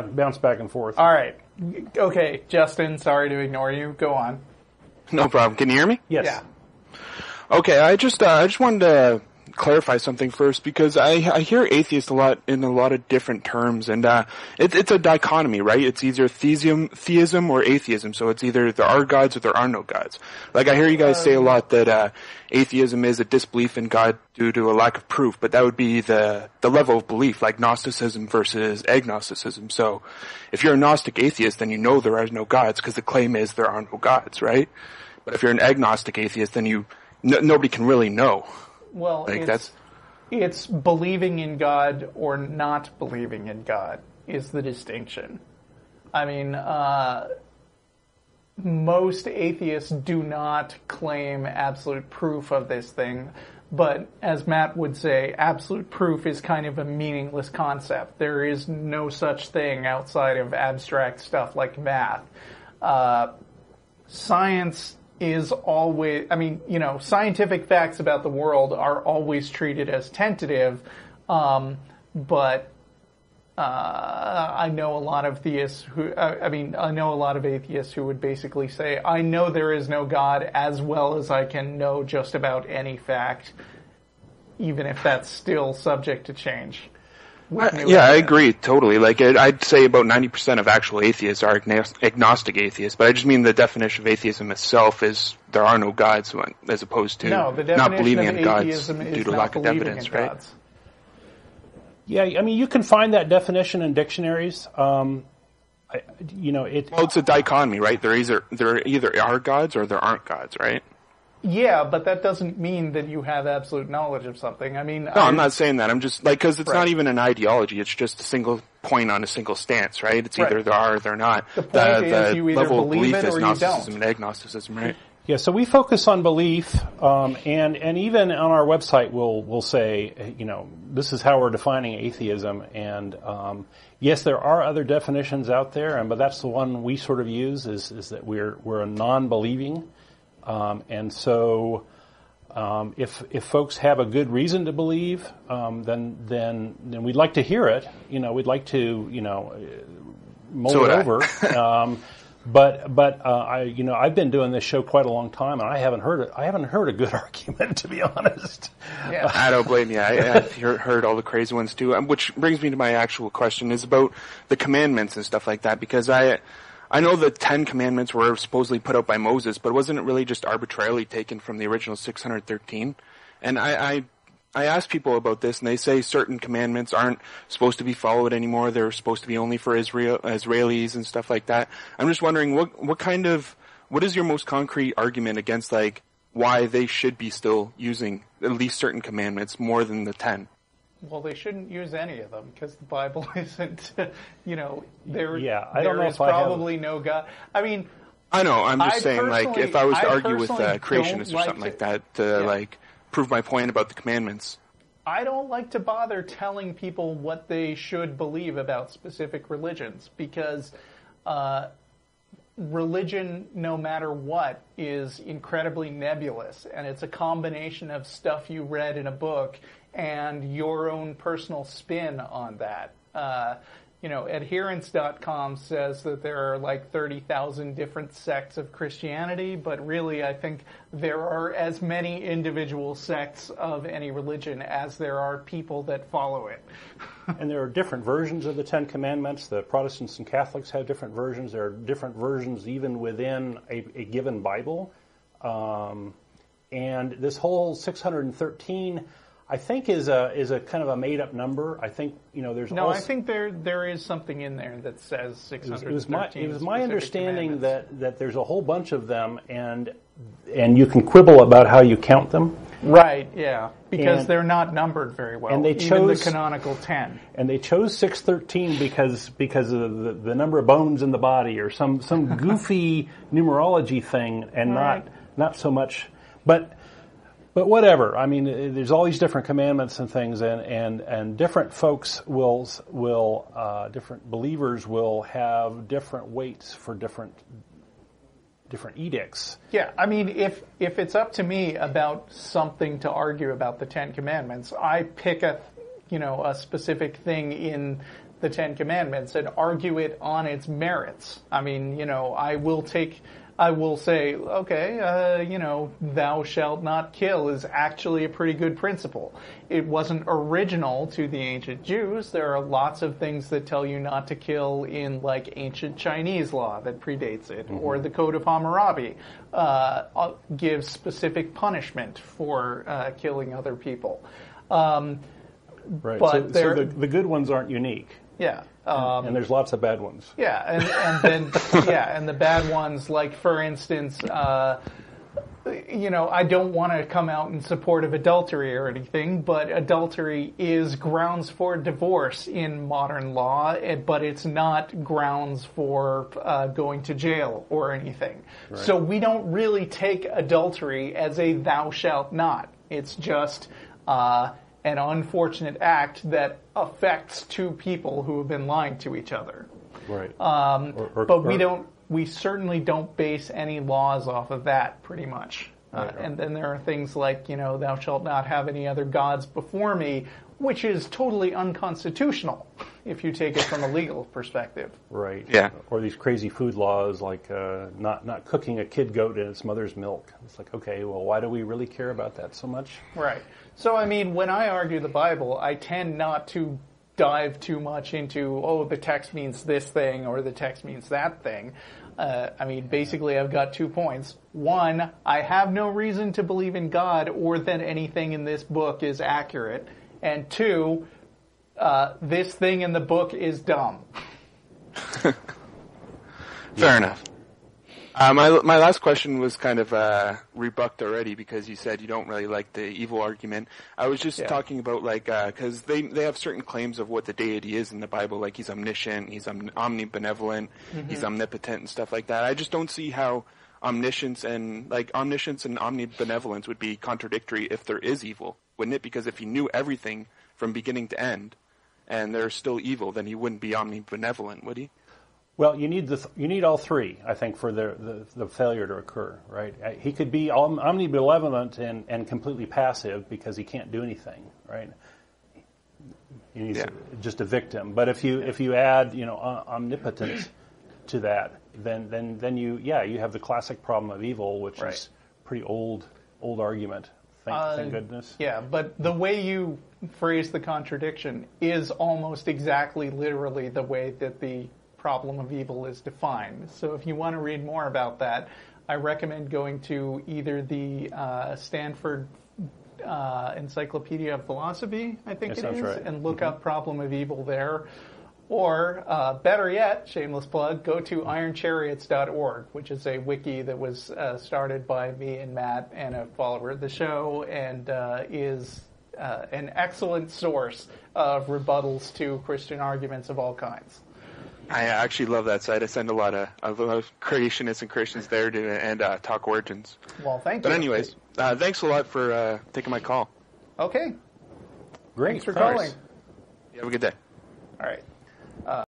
bounce back and forth. All right. Okay, Justin, sorry to ignore you. Go on. No problem. Can you hear me? Yes. Yeah. Okay, I just wanted to clarify something first, because I hear atheist a lot in a lot of different terms, and it's a dichotomy, right? It's either theism or atheism. So it's either there are gods or there are no gods. Like, I hear you guys say a lot that atheism is a disbelief in God due to a lack of proof, but that would be the level of belief, like Gnosticism versus agnosticism. So if you're a Gnostic atheist, then you know there are no gods, because the claim is there are no gods, right? But if you're an agnostic atheist, then nobody can really know. Well, like, it's believing in God or not believing in God is the distinction. I mean, most atheists do not claim absolute proof of this thing, but as Matt would say, absolute proof is kind of a meaningless concept. There is no such thing outside of abstract stuff like math. Science is always, scientific facts about the world are always treated as tentative, but I know a lot of atheists who would basically say, I know there is no God as well as I can know just about any fact, even if that's still subject to change. I agree totally. Like, I'd say about 90% of actual atheists are agnostic atheists, but I just mean the definition of atheism itself is there are no gods, as opposed to not believing in gods due to lack of evidence, right? Gods. Yeah, I mean, you can find that definition in dictionaries. Well, it's a dichotomy, right? There either are gods or there aren't gods, right? Yeah, but that doesn't mean that you have absolute knowledge of something. I mean, I'm not saying that. I'm just because it's not even an ideology. It's just a single point on a single stance, right? It's either there are or there not. The point is you either believe it or you Gnosticism don't. and agnosticism, right? Yeah, so we focus on belief, and even on our website we'll say, this is how we're defining atheism, and yes, there are other definitions out there, but that's the one we sort of use is that we're a non-believing. And so, if folks have a good reason to believe, then we'd like to hear it. We'd like to, mull it over. But I've been doing this show quite a long time, and I haven't heard a good argument, to be honest. Yeah. I don't blame you. I've heard all the crazy ones too. Which brings me to my actual question is about the commandments and stuff like that, because I know the 10 Commandments were supposedly put out by Moses, but wasn't it really just arbitrarily taken from the original 613? And I ask people about this, and they say certain commandments aren't supposed to be followed anymore. They're supposed to be only for Israelis and stuff like that. I'm just wondering, what is your most concrete argument against, like, why they should be still using at least certain commandments more than the 10? Well, they shouldn't use any of them because the Bible isn't, there is probably no God. I mean, I know. I'm just saying, like, if I was to argue with creationists or something like that to prove my point about the commandments. I don't like to bother telling people what they should believe about specific religions because religion, no matter what, is incredibly nebulous, and it's a combination of stuff you read in a book and your own personal spin on that. Adherence.com says that there are like 30,000 different sects of Christianity, but really I think there are as many individual sects of any religion as there are people that follow it. And there are different versions of the Ten Commandments. The Protestants and Catholics have different versions. There are different versions even within a given Bible. And this whole 613... I think is a kind of a made up number. I think there's I think there is something in there that says 613. It was my understanding that there's a whole bunch of them, and you can quibble about how you count them. Right. Yeah. Because they're not numbered very well. And they chose even the canonical 10. And they chose 613 because of the number of bones in the body, or some goofy numerology thing, and not so much, but. But whatever. I mean, there's all these different commandments and things, and different folks will different believers will have different weights for different edicts. Yeah, I mean, if it's up to me about something to argue about the Ten Commandments, I pick a specific thing in the Ten Commandments and argue it on its merits. I mean, I will say, okay, thou shalt not kill is actually a pretty good principle. It wasn't original to the ancient Jews. There are lots of things that tell you not to kill in, like, ancient Chinese law that predates it, or the Code of Hammurabi gives specific punishment for killing other people. Right. But so the good ones aren't unique. Yeah. And there's lots of bad ones. Yeah, and then and the bad ones, like, for instance, I don't want to come out in support of adultery or anything, but adultery is grounds for divorce in modern law, but it's not grounds for going to jail or anything. Right. So we don't really take adultery as a thou shalt not. It's just an unfortunate act that affects two people who have been lying to each other. Right. But we certainly don't base any laws off of that, pretty much. And then there are things like, thou shalt not have any other gods before me, which is totally unconstitutional if you take it from a legal perspective. Right. Yeah. Or these crazy food laws like not cooking a kid goat in its mother's milk. It's like, okay, well, why do we really care about that so much? Right. So, I mean, when I argue the Bible, I tend not to dive too much into, the text means this thing or the text means that thing. Basically, I've got 2 points. One, I have no reason to believe in God or that anything in this book is accurate. And two, this thing in the book is dumb. Fair enough. My last question was kind of rebucked already because you said you don't really like the evil argument. I was just talking about because they have certain claims of what the deity is in the Bible, like he's omniscient, he's omnibenevolent, he's omnipotent and stuff like that. I just don't see how omniscience and omnibenevolence would be contradictory if there is evil, wouldn't it? Because if he knew everything from beginning to end and there's still evil, then he wouldn't be omnibenevolent, would he? Well, you need all three, I think, for the failure to occur, right? He could be omnibenevolent and completely passive because he can't do anything, right? He's just a victim. But if you add omnipotence to that, then you have the classic problem of evil, which is a pretty old argument. Thank goodness. Yeah, but the way you phrase the contradiction is almost exactly literally the way that the problem of evil is defined. So if you want to read more about that, I recommend going to either the Stanford Encyclopedia of Philosophy, I think it is, right. and look up Problem of Evil there. Or, better yet, shameless plug, go to ironchariots.org, which is a wiki that was started by me and Matt and a follower of the show, and is an excellent source of rebuttals to Christian arguments of all kinds. I actually love that site. I send a lot of creationists and Christians there and talk origins. Well, thank you. But anyways, thanks a lot for taking my call. Okay. Great. Thanks for calling. You have a good day. All right.